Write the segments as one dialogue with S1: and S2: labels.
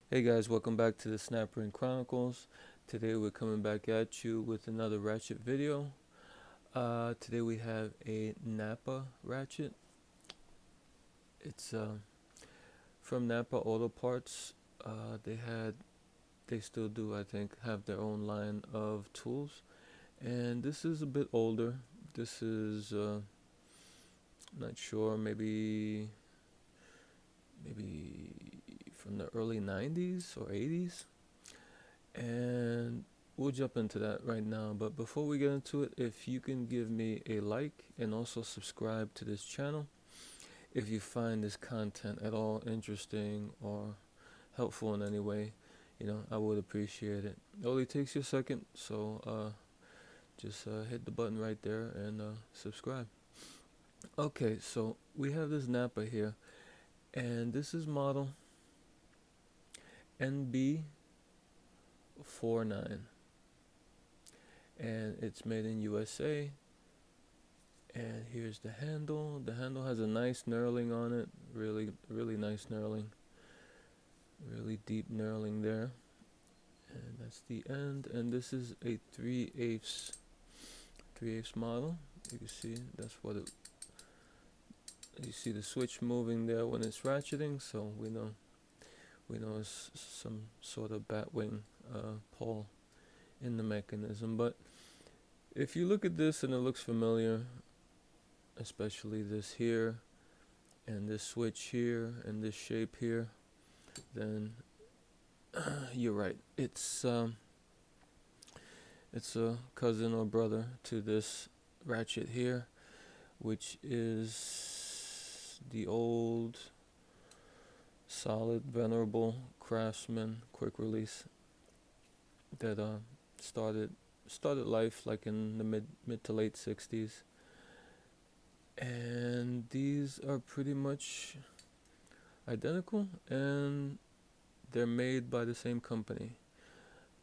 S1: Hey guys, welcome back to the Snapper Chronicles. Today we're coming back at you with another Ratchet video. Today we have a NAPA Ratchet. It's from NAPA Auto Parts. They still do, I think, have their own line of tools. And this is a bit older. This is, not sure, maybe from the early 90s or 80s. And we'll jump into that right now. But before we get into it, if you can give me a like and also subscribe to this channel if you find this content at all interesting or helpful in any way, I would appreciate it. It only takes you a second, so just hit the button right there and subscribe. Okay, so we have this NAPA here, and this is model NB-40, and it's made in USA. And here's the handle. The handle has a nice knurling on it. Really nice knurling. Really deep knurling there. And that's the end. And this is a 3/8 model. You can see that's what it. You see the switch moving there when it's ratcheting, so we know it's some sort of batwing pull in the mechanism. But if you look at this and it looks familiar, especially this here and this switch here and this shape here, then you're right. It's a cousin or brother to this ratchet here, which is the old solid venerable Craftsman Quick Release that started life like in the mid to late 60s. And these are pretty much identical, and they're made by the same company.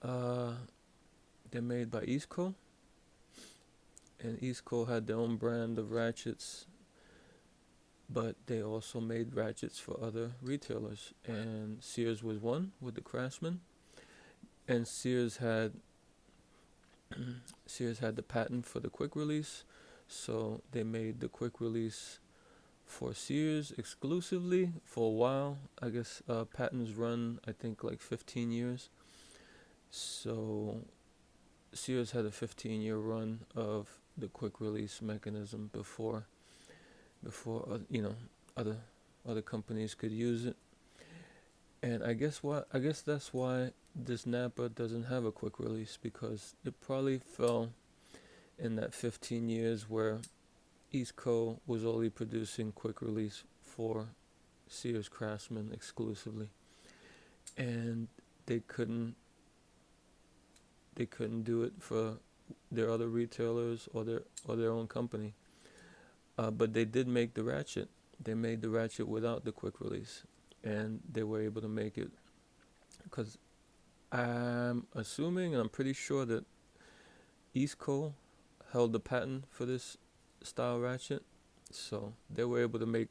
S1: They're made by Easco, and Easco had their own brand of ratchets, but they also made ratchets for other retailers. And Sears was one with the Craftsman, and Sears had the patent for the quick release, so they made the quick release for Sears exclusively for a while. I guess patents run, I think, like 15 years. So Sears had a 15-year run of the quick release mechanism before other companies could use it. And I guess that's why this NAPA doesn't have a quick release, because it probably fell in that 15 years where Easco was only producing quick release for Sears Craftsman exclusively, and they couldn't do it for their other retailers or their own company. But they did make the ratchet. They made the ratchet without the quick release, and they were able to make it because I'm assuming and I'm pretty sure that Easco held the patent for this style ratchet, so they were able to make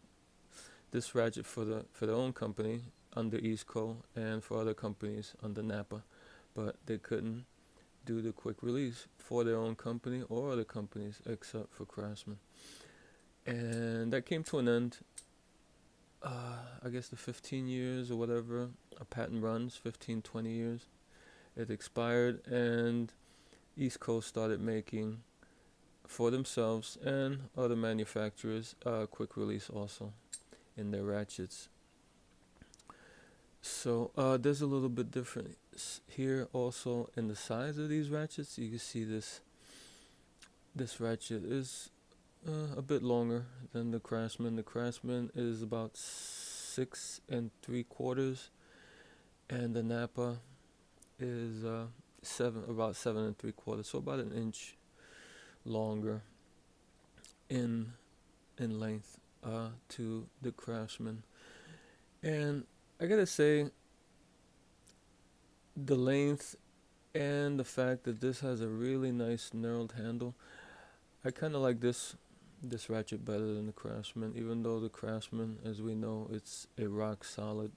S1: this ratchet for their own company under Easco and for other companies under NAPA, but they couldn't do the quick release for their own company or other companies except for Craftsman. And that came to an end. I guess the 15 years or whatever a patent runs, 15-20 years, it expired, and East Coast started making for themselves and other manufacturers quick release also in their ratchets. So there's a little bit different here also in the size of these ratchets. You can see this ratchet is a bit longer than the Craftsman. The Craftsman is about 6 3/4, and the NAPA is about 7 3/4, so about an inch longer in length to the Craftsman. And I gotta say, the length and the fact that this has a really nice knurled handle, I kind of like this ratchet better than the Craftsman, even though the Craftsman, as we know, it's a rock solid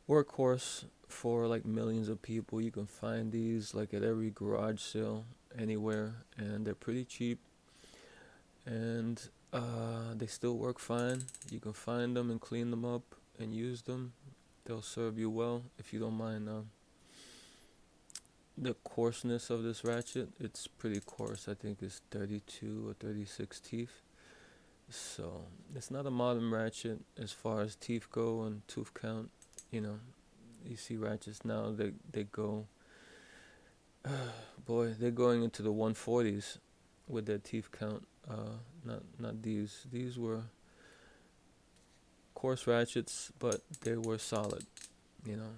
S1: workhorse for like millions of people. You can find these like at every garage sale anywhere, and they're pretty cheap, and they still work fine. You can find them and clean them up and use them. They'll serve you well if you don't mind the coarseness of this ratchet. It's pretty coarse. I think it's 32 or 36 teeth. So it's not a modern ratchet as far as teeth go and tooth count. You know, you see ratchets now, they go, boy, they're going into the 140s with their teeth count. Not these. These were coarse ratchets, but they were solid. You know,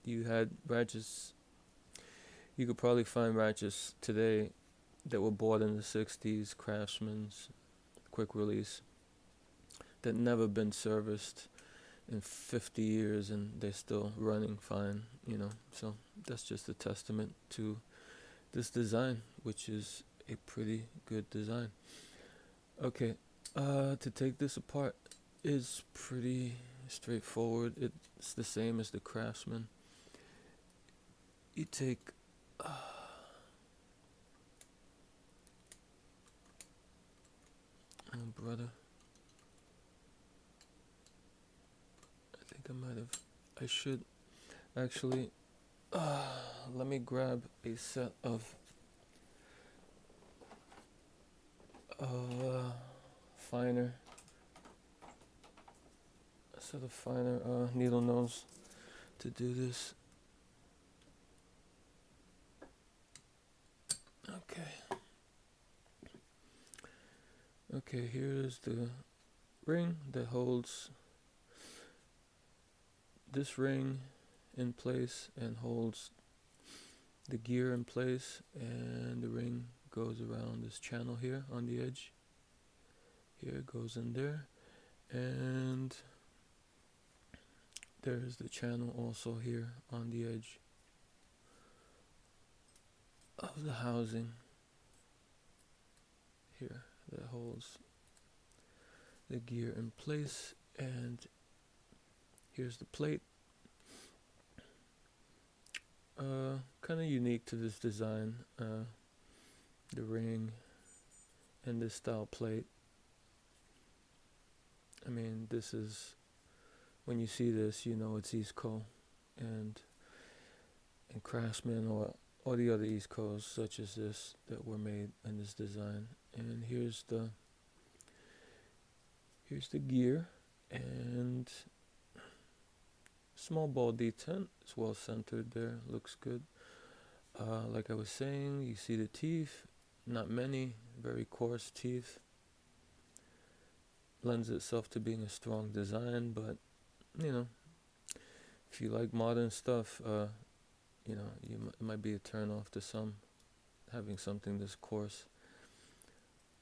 S1: you had ratchets. You could probably find ratchets today that were bought in the 60s, Craftsman's Quick Release, that never been serviced in 50 years, and they're still running fine, you know. So that's just a testament to this design, which is a pretty good design. Okay, to take this apart is pretty straightforward. It's the same as the Craftsman. You take oh, brother, I think I should actually, let me grab a set of finer, needle nose to do this. Okay, here's the ring that holds this ring in place and holds the gear in place, and the ring goes around this channel here on the edge. Here it goes in there, and there's the channel also here on the edge of the housing here that holds the gear in place, and here's the plate. Kind of unique to this design, the ring and this style plate. I mean, this is, when you see this, you know it's Easco and Craftsman or the other Eascos such as this that were made in this design. And here's the gear, and small ball detent. It's well centered there, looks good. Like I was saying, you see the teeth, not many, very coarse teeth. Lends itself to being a strong design, but you know, if you like modern stuff, you know, it might be a turn off to some, having something this coarse.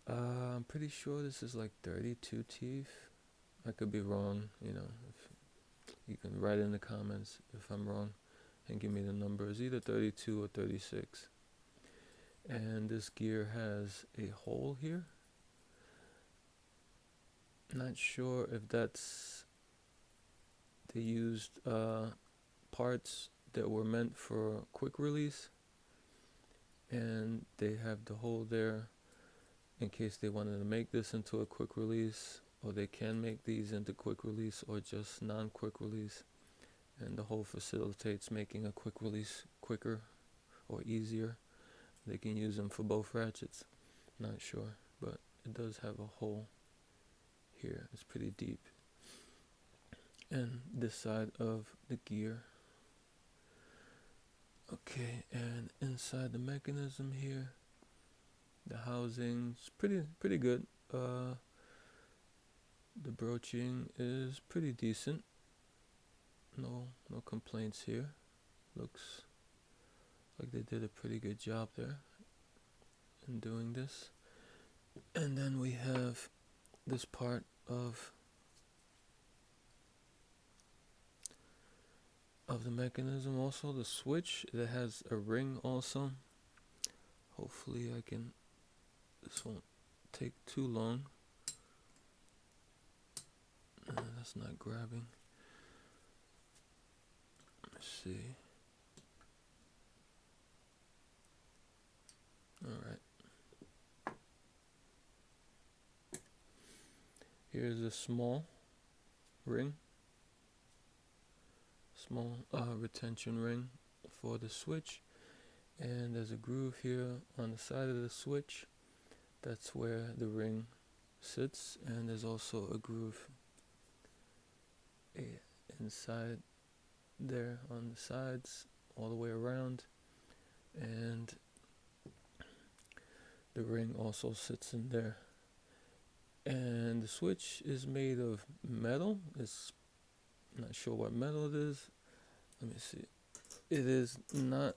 S1: I'm pretty sure this is like 32 teeth. I could be wrong, you know. If you can write in the comments if I'm wrong and give me the numbers, either 32 or 36. And this gear has a hole here. Not sure if that's, they used parts that were meant for quick release, and they have the hole there in case they wanted to make this into a quick release, or they can make these into quick release or just non-quick release, and the hole facilitates making a quick release quicker or easier. They can use them for both ratchets, not sure, but it does have a hole here. It's pretty deep. And this side of the gear. Okay, and inside the mechanism here, the housing's pretty good. The broaching is pretty decent. No complaints here. Looks like they did a pretty good job there in doing this. And then we have this part of the mechanism, also the switch that has a ring also. Hopefully this won't take too long. That's not grabbing. see. Alright. Here's a small ring. Small retention ring for the switch. And there's a groove here on the side of the switch. That's where the ring sits. And there's also a groove inside there on the sides all the way around, and the ring also sits in there. And the switch is made of metal. It's not sure what metal it is. Let me see. It is not,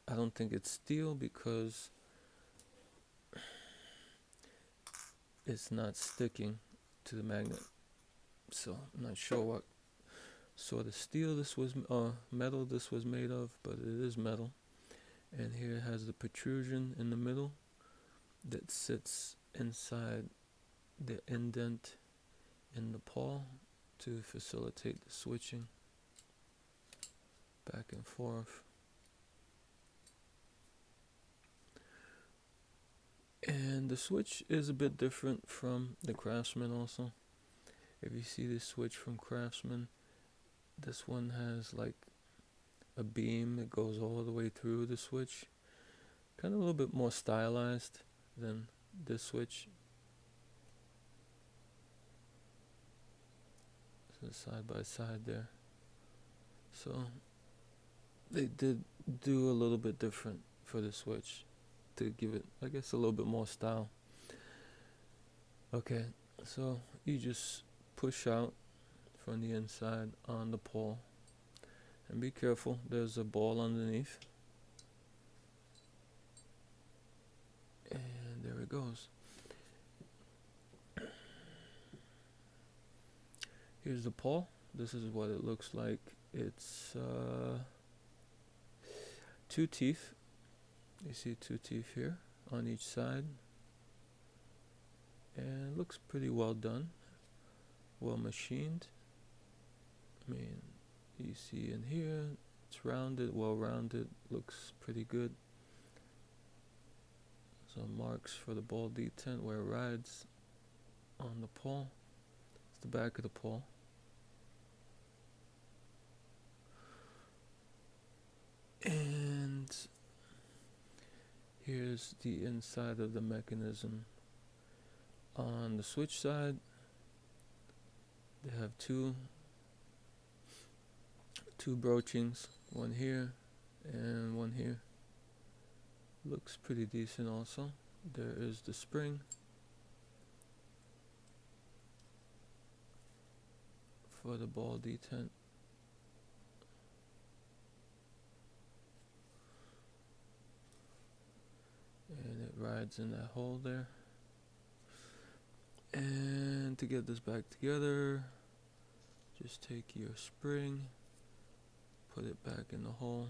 S1: I don't think it's steel because it's not sticking to the magnet. So I'm not sure what sort of steel this was, metal this was made of, but it is metal. And here it has the protrusion in the middle that sits inside the indent in the pawl to facilitate the switching back and forth. And the switch is a bit different from the Craftsman also. If you see this switch from Craftsman, this one has like a beam that goes all the way through the switch. Kind of a little bit more stylized than this switch. So side by side there. So they did do a little bit different for the switch to give it, I guess, a little bit more style. Okay, so you just push out from the inside on the pawl. And be careful, there's a ball underneath. And there it goes. Here's the pawl. This is what it looks like. It's 2 teeth. You see 2 teeth here on each side. And it looks pretty well done. Well machined. I mean, you see in here, it's rounded, well rounded, looks pretty good. Some marks for the ball detent where it rides on the pawl. It's the back of the pawl. And here's the inside of the mechanism. On the switch side, they have two broachings, one here and one here. Looks pretty decent also. There is the spring for the ball detent. And it rides in that hole there. And to get this back together, just take your spring, put it back in the hole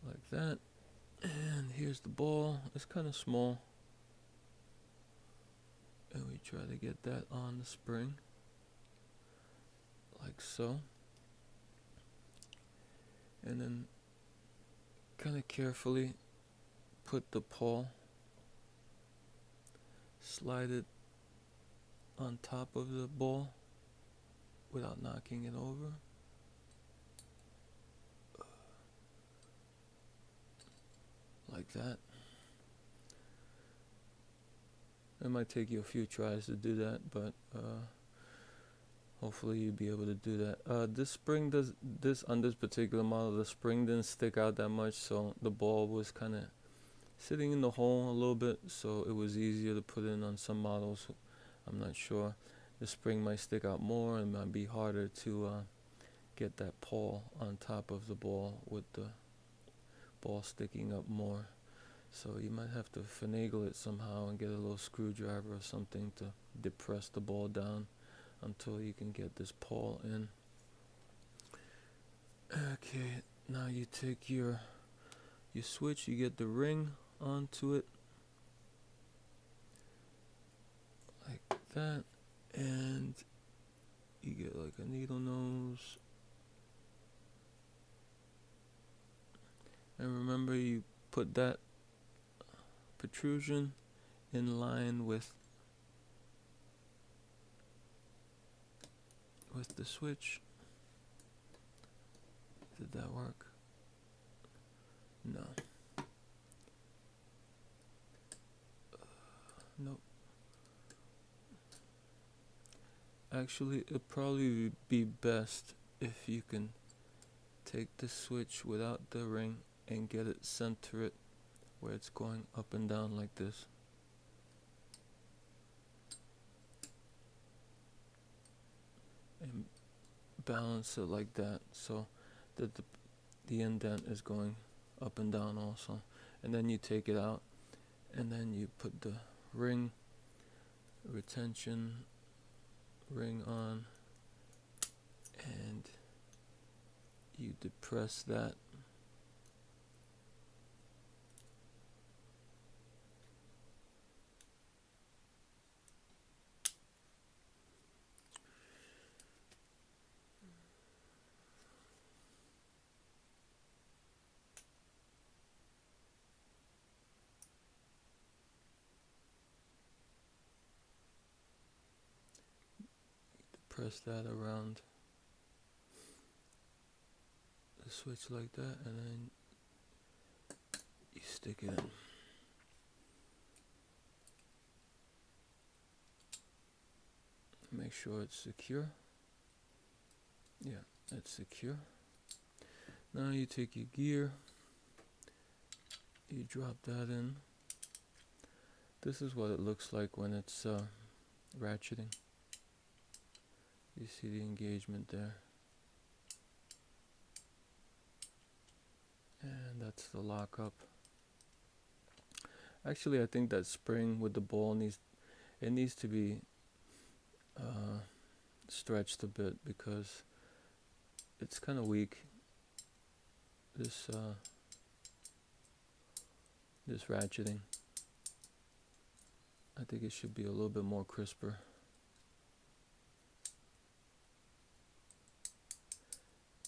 S1: like that. And here's the ball. It's kind of small, and we try to get that on the spring like so. And then kind of carefully put the pawl, slide it on top of the ball without knocking it over. Like that. It might take you a few tries to do that, but hopefully you'll be able to do that. This spring on this particular model, the spring didn't stick out that much, so the ball was kind of sitting in the hole a little bit, so it was easier to put in on some models. I'm not sure. The spring might stick out more and it might be harder to get that pawl on top of the ball with the ball sticking up more. So you might have to finagle it somehow and get a little screwdriver or something to depress the ball down until you can get this pawl in. Okay, now you take your switch, you get the ring onto it like that, and you get like a needle nose put that protrusion in line with the switch. Did that work? No. Nope. Actually, it'd probably be best if you can take the switch without the ring and get it center it where it's going up and down like this. And balance it like that so that the indent is going up and down also. And then you take it out and then you put the ring, retention ring on, and you depress that. Press that around the switch like that, and then you stick it in. Make sure it's secure. Yeah, it's secure. Now you take your gear, you drop that in. This is what it looks like when it's ratcheting. You see the engagement there. And that's the lockup. Actually, I think that spring with the ball needs to be stretched a bit because it's kind of weak. This ratcheting. I think it should be a little bit more crisper.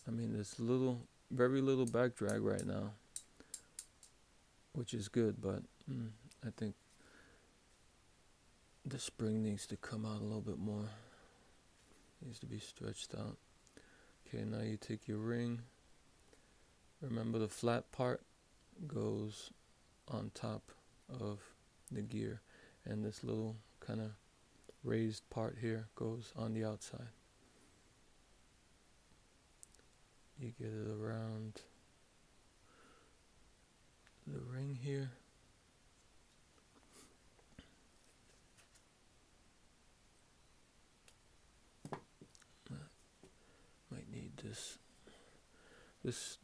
S1: I mean, there's very little back drag right now, which is good, but I think the spring needs to come out a little bit more. It needs to be stretched out. Okay, now you take your ring. Remember, the flat part goes on top of the gear, and this little kind of raised part here goes on the outside. You get it around the ring here. Might need this. This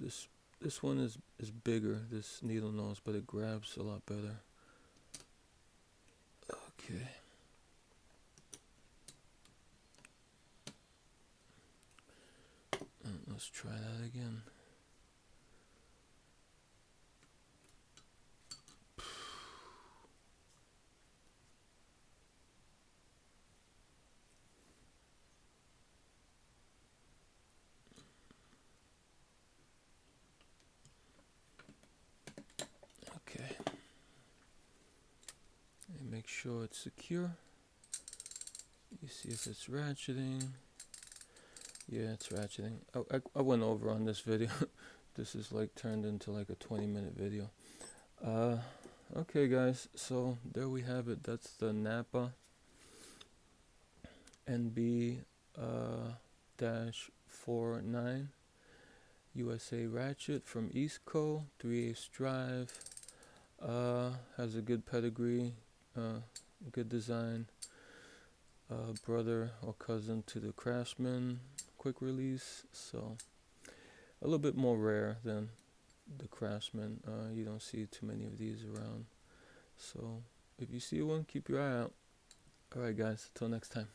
S1: one is bigger, this needle nose, but it grabs a lot better. Okay. Let's try that again. Okay. And make sure it's secure. You see if it's ratcheting. Yeah, it's ratcheting. I went over on this video. This is like turned into like a 20-minute video. Okay guys, so there we have it. That's the NAPA NB-49 USA ratchet from Easco, 3/8 drive. Has a good pedigree, good design. Brother or cousin to the Craftsman Quick Release, so a little bit more rare than the Craftsman. You don't see too many of these around, so if you see one, keep your eye out. Alright guys, until next time.